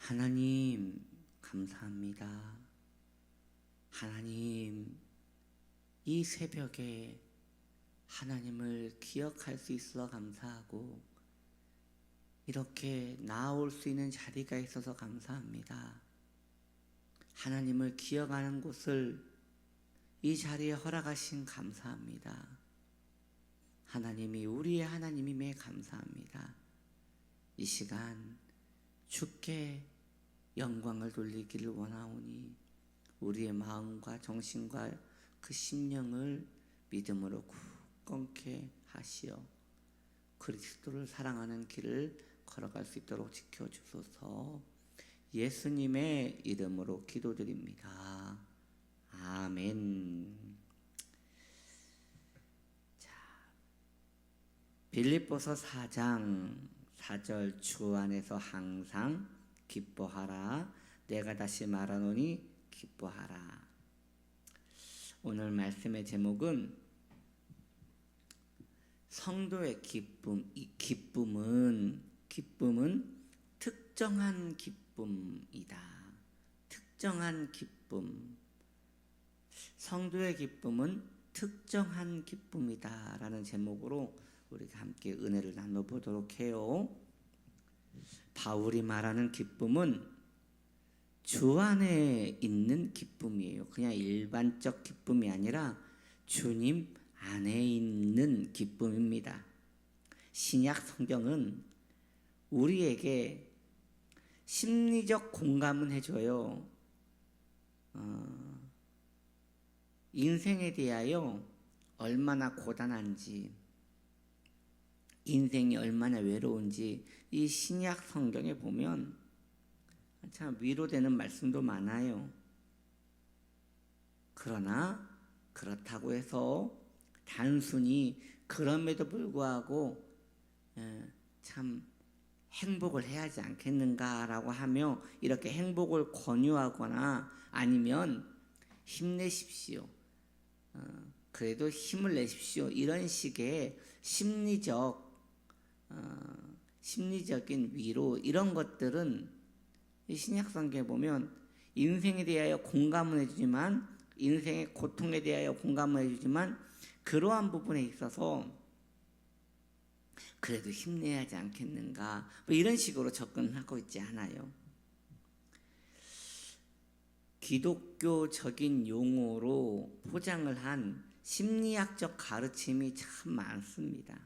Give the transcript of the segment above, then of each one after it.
하나님, 감사합니다. 하나님, 이 새벽에 하나님을 기억할 수 있어 감사하고, 이렇게 나아올 수 있는 자리가 있어서 감사합니다. 하나님을 기억하는 곳을 이 자리에 허락하신 감사합니다. 하나님이 우리의 하나님임에 감사합니다. 이 시간 주께 영광을 돌리기를 원하오니 우리의 마음과 정신과 그 심령을 믿음으로 굳건케 하시어 그리스도를 사랑하는 길을 걸어갈 수 있도록 지켜주소서. 예수님의 이름으로 기도드립니다. 아멘. 자, 빌립보서 4장 4절, 주 안에서 항상 기뻐하라. 내가 다시 말하노니 기뻐하라. 오늘 말씀의 제목은 성도의 기쁨. 이 기쁨은 특정한 기쁨이다. 특정한 기쁨. 성도의 기쁨은 특정한 기쁨이다 라는 제목으로 우리가 함께 은혜를 나눠보도록 해요. 바울이 말하는 기쁨은 주 안에 있는 기쁨이에요. 그냥 일반적 기쁨이 아니라 주님 안에 있는 기쁨입니다. 신약 성경은 우리에게 심리적 공감은 해줘요. 인생에 대하여 얼마나 고단한지, 인생이 얼마나 외로운지 이 신약 성경에 보면 참 위로되는 말씀도 많아요. 그러나 그렇다고 해서 단순히 그럼에도 불구하고 참 행복을 해야 하지 않겠는가라고 하며 이렇게 행복을 권유하거나 아니면 힘내십시오, 그래도 힘을 내십시오, 이런 식의 심리적인 위로, 이런 것들은 신약 성경에 보면 인생에 대하여 공감을 해주지만, 인생의 고통에 대하여 공감을 해주지만, 그러한 부분에 있어서 그래도 힘내야 하지 않겠는가, 뭐 이런 식으로 접근하고 있지 않아요. 기독교적인 용어로 포장을 한 심리학적 가르침이 참 많습니다.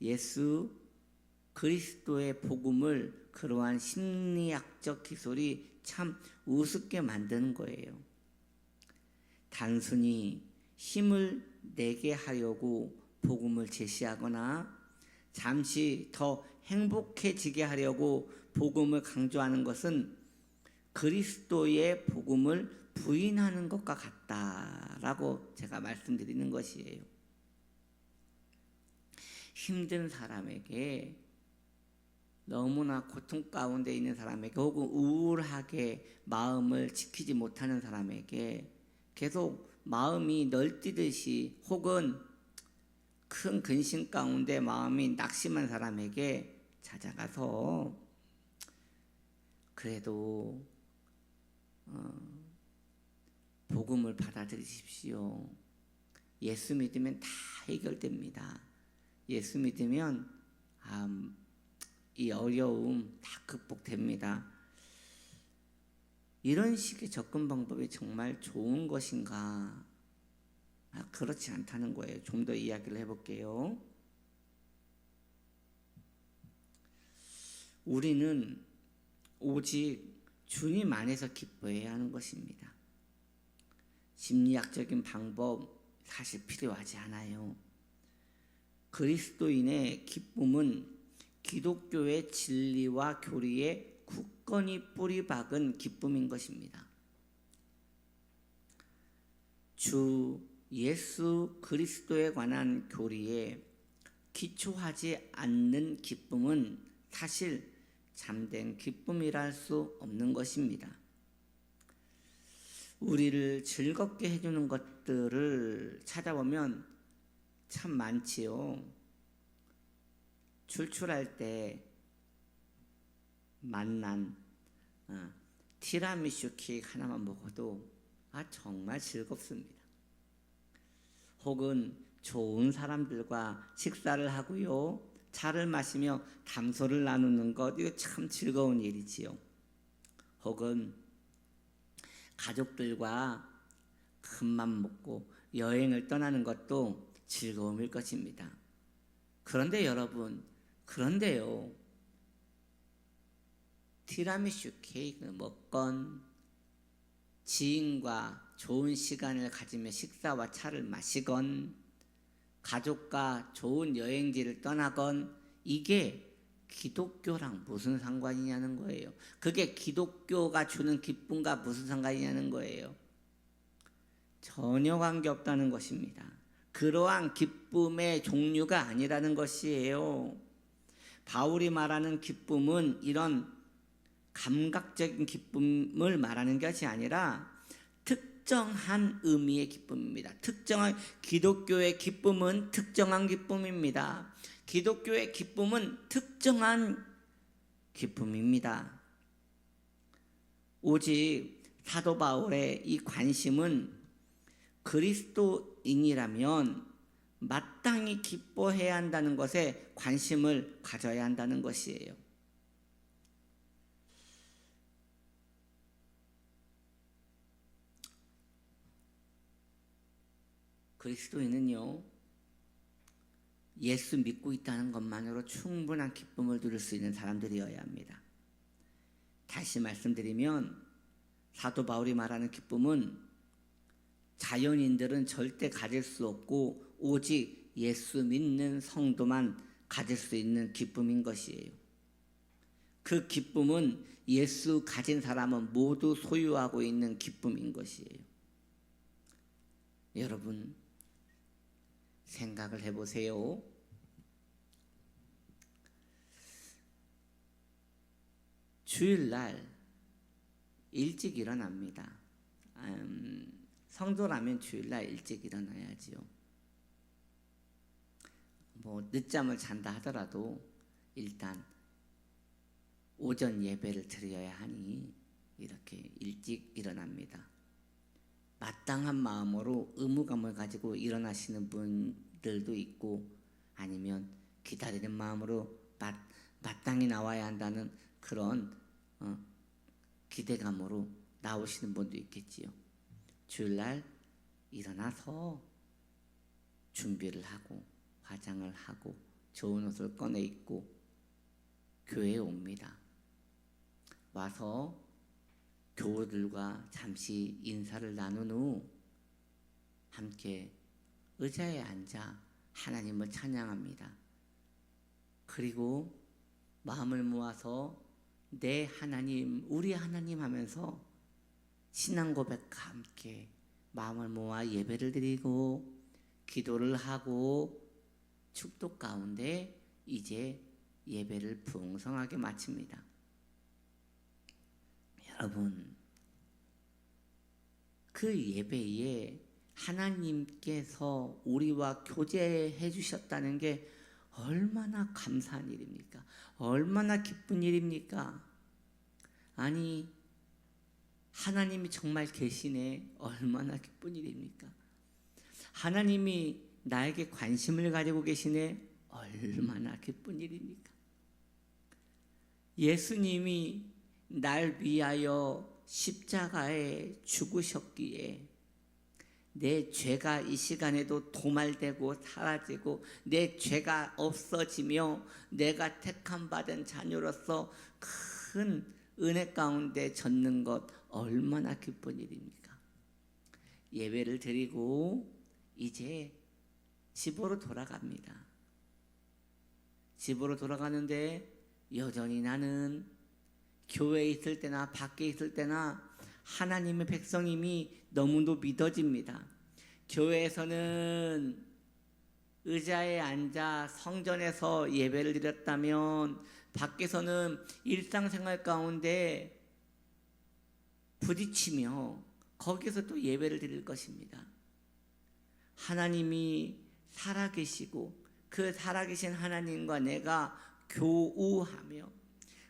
예수 그리스도의 복음을 그러한 심리학적 기술이 참 우습게 만드는 거예요. 단순히 힘을 내게 하려고 복음을 제시하거나 잠시 더 행복해지게 하려고 복음을 강조하는 것은 그리스도의 복음을 부인하는 것과 같다라고 제가 말씀드리는 것이에요. 힘든 사람에게, 너무나 고통 가운데 있는 사람에게, 혹은 우울하게 마음을 지키지 못하는 사람에게 계속 마음이 널뛰듯이, 혹은 큰 근심 가운데 마음이 낙심한 사람에게 찾아가서 그래도 복음을 받아들이십시오. 예수 믿으면 다 해결됩니다. 예수 믿으면 이 어려움 다 극복됩니다. 이런 식의 접근 방법이 정말 좋은 것인가? 그렇지 않다는 거예요. 좀 더 이야기를 해볼게요. 우리는 오직 주님 안에서 기뻐해야 하는 것입니다. 심리학적인 방법 사실 필요하지 않아요. 그리스도인의 기쁨은 기독교의 진리와 교리에 굳건히 뿌리 박은 기쁨인 것입니다. 주 예수 그리스도에 관한 교리에 기초하지 않는 기쁨은 사실 참된 기쁨이라 할 수 없는 것입니다. 우리를 즐겁게 해주는 것들을 찾아보면 참 많지요. 출출할 때 만난 티라미슈 케이크 하나만 먹어도 정말 즐겁습니다. 혹은 좋은 사람들과 식사를 하고요, 차를 마시며 담소를 나누는 것, 이거 참 즐거운 일이지요. 혹은 가족들과 큰맘 먹고 여행을 떠나는 것도 즐거움일 것입니다. 그런데 여러분, 그런데요, 티라미슈 케이크 먹건 지인과 좋은 시간을 가지며 식사와 차를 마시건 가족과 좋은 여행지를 떠나건 이게 기독교랑 무슨 상관이냐는 거예요. 그게 기독교가 주는 기쁨과 무슨 상관이냐는 거예요. 전혀 관계없다는 것입니다. 그러한 기쁨의 종류가 아니라는 것이에요. 바울이 말하는 기쁨은 이런 감각적인 기쁨을 말하는 것이 아니라 특정한 의미의 기쁨입니다. 특정한 기독교의 기쁨은 특정한 기쁨입니다. 기독교의 기쁨은 특정한 기쁨입니다. 오직 사도 바울의 이 관심은 그리스도인이라면 마땅히 기뻐해야 한다는 것에 관심을 가져야 한다는 것이에요. 그리스도인은요, 예수 믿고 있다는 것만으로 충분한 기쁨을 누릴 수 있는 사람들이어야 합니다. 다시 말씀드리면 사도 바울이 말하는 기쁨은 자연인들은 절대 가질 수 없고 오직 예수 믿는 성도만 가질 수 있는 기쁨인 것이에요. 그 기쁨은 예수 가진 사람은 모두 소유하고 있는 기쁨인 것이에요. 여러분, 생각을 해보세요. 주일날 일찍 일어납니다. 성도라면 주일날 일찍 일어나야지요. 늦잠을 잔다 하더라도 일단 오전 예배를 드려야 하니 이렇게 일찍 일어납니다. 마땅한 마음으로 의무감을 가지고 일어나시는 분들도 있고, 아니면 기다리는 마음으로 마땅히 나와야 한다는 그런 기대감으로 나오시는 분도 있겠지요. 주일날 일어나서 준비를 하고 화장을 하고 좋은 옷을 꺼내 입고 교회에 옵니다. 와서 교우들과 잠시 인사를 나눈 후 함께 의자에 앉아 하나님을 찬양합니다. 그리고 마음을 모아서 내 하나님, 우리 하나님 하면서 신앙 고백과 함께 마음을 모아 예배를 드리고 기도를 하고 축도 가운데 이제 예배를 풍성하게 마칩니다. 여러분, 그 예배에 하나님께서 우리와 교제해 주셨다는 게 얼마나 감사한 일입니까? 얼마나 기쁜 일입니까? 아니, 하나님이 정말 계시네. 얼마나 기쁜 일입니까? 하나님이 나에게 관심을 가지고 계시네. 얼마나 기쁜 일입니까? 예수님이 날 위하여 십자가에 죽으셨기에 내 죄가 이 시간에도 도말되고 사라지고 내 죄가 없어지며 내가 택함 받은 자녀로서 큰 은혜 가운데 젖는 것 얼마나 기쁜 일입니까? 예배를 드리고 이제 집으로 돌아갑니다. 집으로 돌아가는데 여전히 나는 교회에 있을 때나 밖에 있을 때나 하나님의 백성임이 너무도 믿어집니다. 교회에서는 의자에 앉아 성전에서 예배를 드렸다면 밖에서는 일상생활 가운데 부딪히며 거기서 또 예배를 드릴 것입니다. 하나님이 살아계시고 그 살아계신 하나님과 내가 교우하며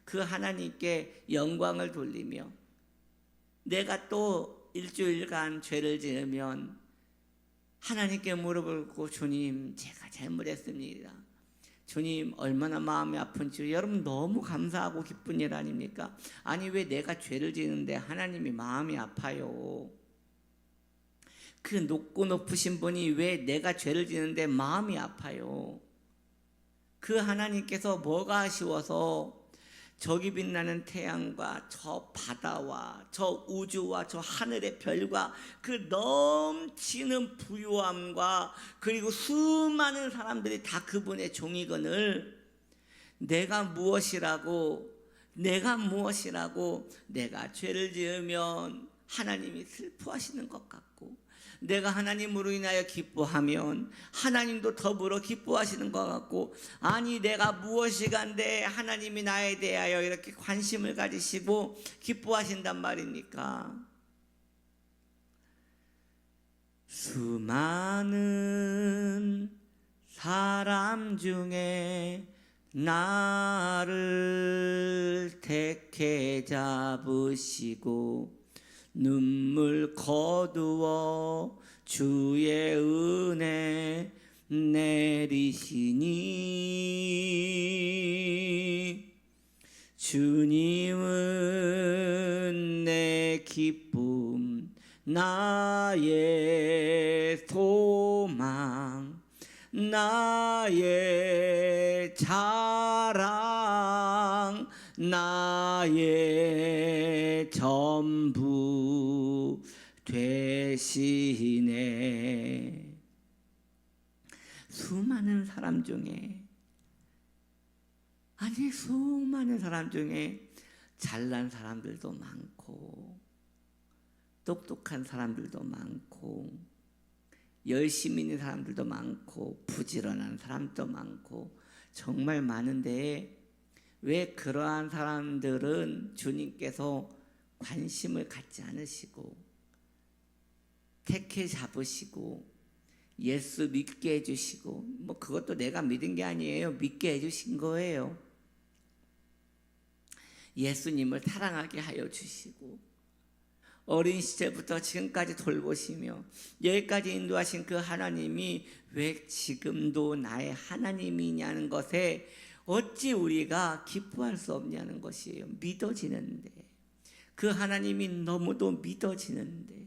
그 하나님께 영광을 돌리며 내가 또 일주일간 죄를 지으면 하나님께 무릎을 꿇고 주님 제가 잘못했습니다. 주님 얼마나 마음이 아픈지 여러분 너무 감사하고 기쁜 일 아닙니까? 아니 왜 내가 죄를 지는데 하나님이 마음이 아파요? 그 높고 높으신 분이 왜 내가 죄를 지는데 마음이 아파요? 그 하나님께서 뭐가 아쉬워서 저기 빛나는 태양과 저 바다와 저 우주와 저 하늘의 별과 그 넘치는 부유함과 그리고 수많은 사람들이 다 그분의 종이거늘 내가 무엇이라고 내가 죄를 지으면 하나님이 슬퍼하시는 것 같고 내가 하나님으로 인하여 기뻐하면 하나님도 더불어 기뻐하시는 것 같고 아니 내가 무엇이간데 하나님이 나에 대하여 이렇게 관심을 가지시고 기뻐하신단 말입니까? 수많은 사람 중에 나를 택해 잡으시고 눈물 거두어 주의 은혜 내리시니 주님은 내 기쁨 나의 소망 나의 자랑 나의 전부 되시네. 수많은 사람 중에 잘난 사람들도 많고 똑똑한 사람들도 많고 열심히 있는 사람들도 많고 부지런한 사람도 많고 정말 많은데 왜 그러한 사람들은 주님께서 관심을 갖지 않으시고 택해 잡으시고 예수 믿게 해주시고 뭐 그것도 내가 믿은 게 아니에요. 믿게 해주신 거예요. 예수님을 사랑하게 하여 주시고 어린 시절부터 지금까지 돌보시며 여기까지 인도하신 그 하나님이 왜 지금도 나의 하나님이냐는 것에 어찌 우리가 기뻐할 수 없냐는 것이에요. 믿어지는데 그 하나님이 너무도 믿어지는데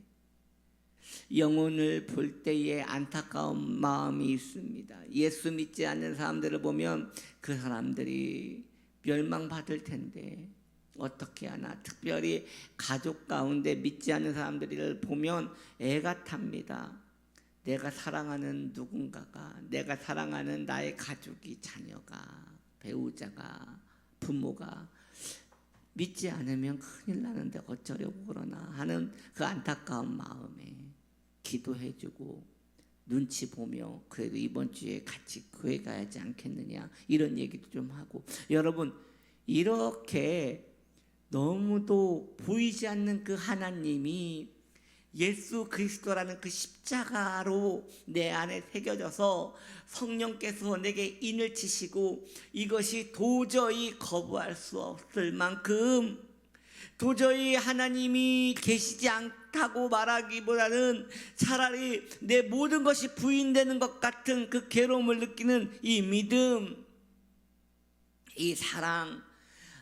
영혼을 볼 때에 안타까운 마음이 있습니다. 예수 믿지 않는 사람들을 보면 그 사람들이 멸망받을 텐데 어떻게 하나. 특별히 가족 가운데 믿지 않는 사람들을 보면 애가 탑니다. 내가 사랑하는 누군가가, 내가 사랑하는 나의 가족이, 자녀가, 배우자가, 부모가 믿지 않으면 큰일 나는데 어쩌려고 그러나 하는 그 안타까운 마음에 기도해주고 눈치 보며 그래도 이번 주에 같이 교회 가야지 않겠느냐 이런 얘기도 좀 하고. 여러분 이렇게 너무도 보이지 않는 그 하나님이 예수 그리스도라는 그 십자가로 내 안에 새겨져서 성령께서 내게 인을 치시고 이것이 도저히 거부할 수 없을 만큼 도저히 하나님이 계시지 않다고 말하기보다는 차라리 내 모든 것이 부인되는 것 같은 그 괴로움을 느끼는 이 믿음, 이 사랑.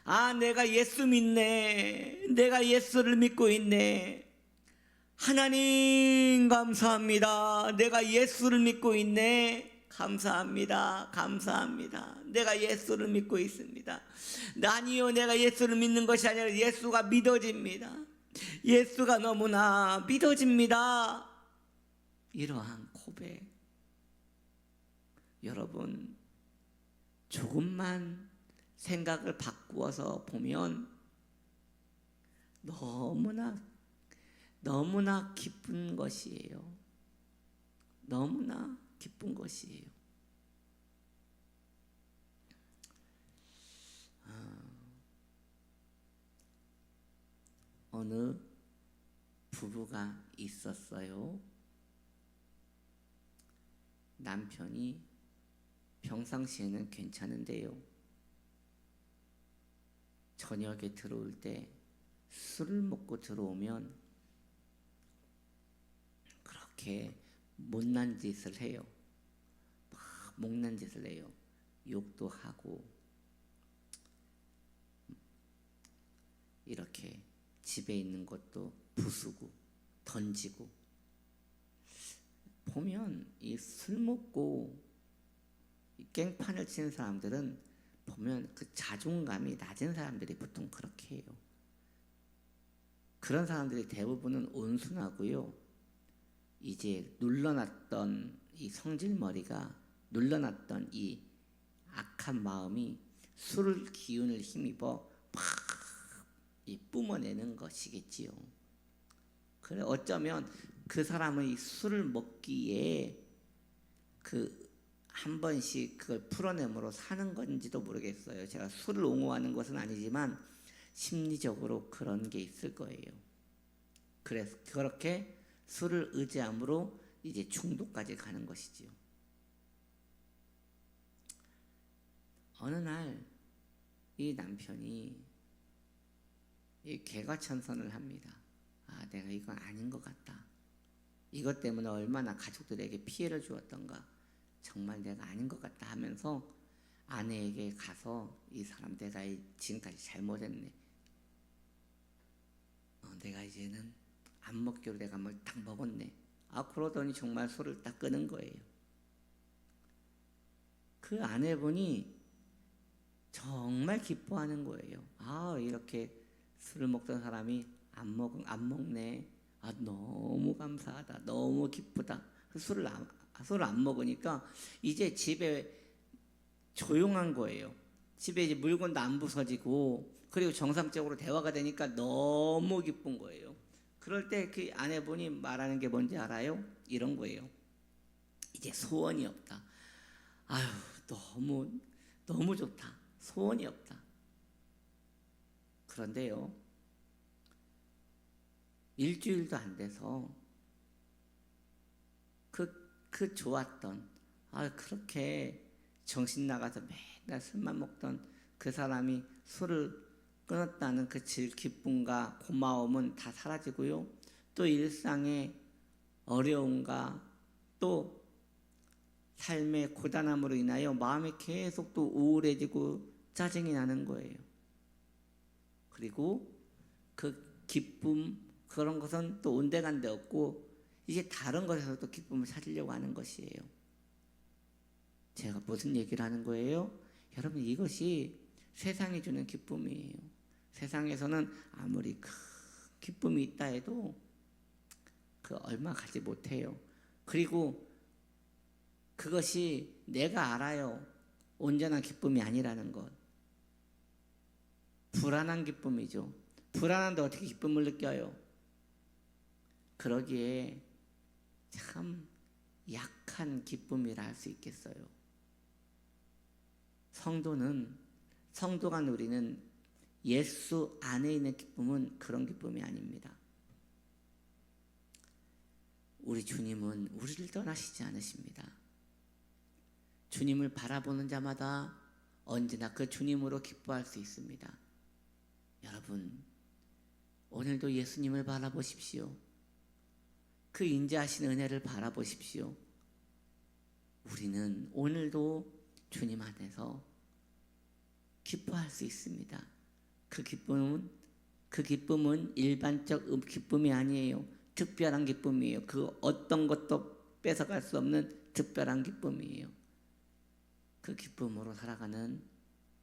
아, 내가 예수 믿네. 내가 예수를 믿고 있네. 하나님 감사합니다. 내가 예수를 믿고 있네. 감사합니다. 감사합니다. 내가 예수를 믿고 있습니다. 아니요, 내가 예수를 믿는 것이 아니라 예수가 믿어집니다. 예수가 너무나 믿어집니다. 이러한 고백. 여러분 조금만 생각을 바꾸어서 보면 너무나 기쁜 것이에요. 너무나 기쁜 것이에요. 어느 부부가 있었어요. 남편이 평상시에는 괜찮은데요. 저녁에 들어올 때 술을 먹고 들어오면 그렇게 못난 짓을 해요. 막 못난 짓을 해요. 욕도 하고 이렇게 집에 있는 것도 부수고 던지고. 보면 이 술 먹고 이 깽판을 치는 사람들은 보면 그 자존감이 낮은 사람들이 보통 그렇게 해요. 그런 사람들이 대부분은 온순하고요. 이제 눌러놨던 이 성질머리가, 눌러놨던 이 악한 마음이 술을 기운을 힘입어 팍 뿜어내는 것이겠지요. 그래 어쩌면 그 사람의 술을 먹기에 그 한 번씩 그걸 풀어내므로 사는 건지도 모르겠어요. 제가 술을 옹호하는 것은 아니지만 심리적으로 그런 게 있을 거예요. 그래서 그렇게 술을 의지함으로 이제 중독까지 가는 것이지요. 어느 날 이 남편이 이 개과천선을 합니다. 아, 내가 이건 아닌 것 같다. 이것 때문에 얼마나 가족들에게 피해를 주었던가. 정말 내가 아닌 것 같다 하면서 아내에게 가서 이 사람 내가 지금까지 잘못했네. 내가 이제는 안 먹기로 내가 뭘 딱 먹었네. 아, 그러더니 정말 술을 딱 끄는 거예요. 그 아내분이 정말 기뻐하는 거예요. 아, 이렇게 술을 먹던 사람이 안 먹네. 아, 너무 감사하다. 너무 기쁘다. 술을 안 먹으니까 이제 집에 조용한 거예요. 집에 이제 물건도 안 부서지고, 그리고 정상적으로 대화가 되니까 너무 기쁜 거예요. 그럴 때 그 아내분이 말하는 게 뭔지 알아요? 이런 거예요. 이제 소원이 없다. 아유, 너무 좋다. 소원이 없다. 그런데요, 일주일도 안 돼서 그 좋았던, 그렇게 정신 나가서 맨날 술만 먹던 그 사람이 술을 끊었다는 그 기쁨과 고마움은 다 사라지고요. 또 일상의 어려움과 또 삶의 고단함으로 인하여 마음이 계속 또 우울해지고 짜증이 나는 거예요. 그리고 그 기쁨, 그런 것은 또 온데간데 없고 이제 다른 것에서 또 기쁨을 찾으려고 하는 것이에요. 제가 무슨 얘기를 하는 거예요? 여러분, 이것이 세상이 주는 기쁨이에요. 세상에서는 아무리 큰 기쁨이 있다 해도 그 얼마 가지 못해요. 그리고 그것이 내가 알아요. 온전한 기쁨이 아니라는 것. 불안한 기쁨이죠. 불안한데 어떻게 기쁨을 느껴요? 그러기에 참 약한 기쁨이라 할 수 있겠어요. 성도가 누리는 예수 안에 있는 기쁨은 그런 기쁨이 아닙니다. 우리 주님은 우리를 떠나시지 않으십니다. 주님을 바라보는 자마다 언제나 그 주님으로 기뻐할 수 있습니다. 여러분, 오늘도 예수님을 바라보십시오. 그 인자하신 은혜를 바라보십시오. 우리는 오늘도 주님 안에서 기뻐할 수 있습니다. 그 기쁨은 일반적 기쁨이 아니에요. 특별한 기쁨이에요. 그 어떤 것도 뺏어갈 수 없는 특별한 기쁨이에요. 그 기쁨으로 살아가는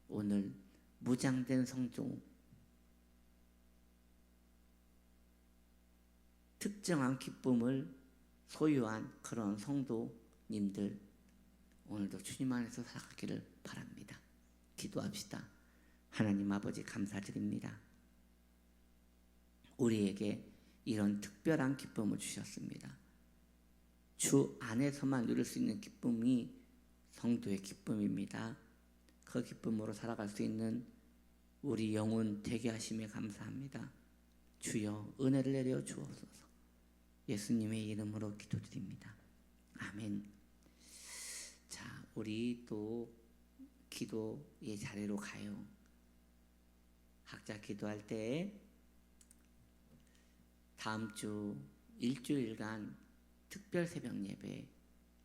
오늘 무장된 성도, 특정한 기쁨을 소유한 그런 성도님들, 오늘도 주님 안에서 살아가기를 바랍니다. 기도합시다. 하나님 아버지, 감사드립니다. 우리에게 이런 특별한 기쁨을 주셨습니다. 주 안에서만 누릴 수 있는 기쁨이 성도의 기쁨입니다. 그 기쁨으로 살아갈 수 있는 우리 영혼 되게 하심에 감사합니다. 주여, 은혜를 내려 주옵소서. 예수님의 이름으로 기도드립니다. 아멘. 자, 우리 또 기도의 자리로 가요. 각자 기도할 때 다음 주 일주일간 특별 새벽 예배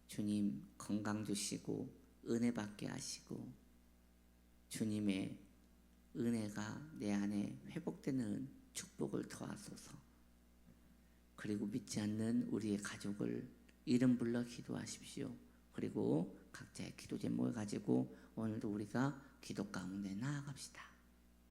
주님 건강 주시고 은혜 받게 하시고 주님의 은혜가 내 안에 회복되는 축복을 더하소서. 그리고 믿지 않는 우리의 가족을 이름 불러 기도하십시오. 그리고 각자의 기도 제목을 가지고 오늘도 우리가 기도 가운데 나아갑시다.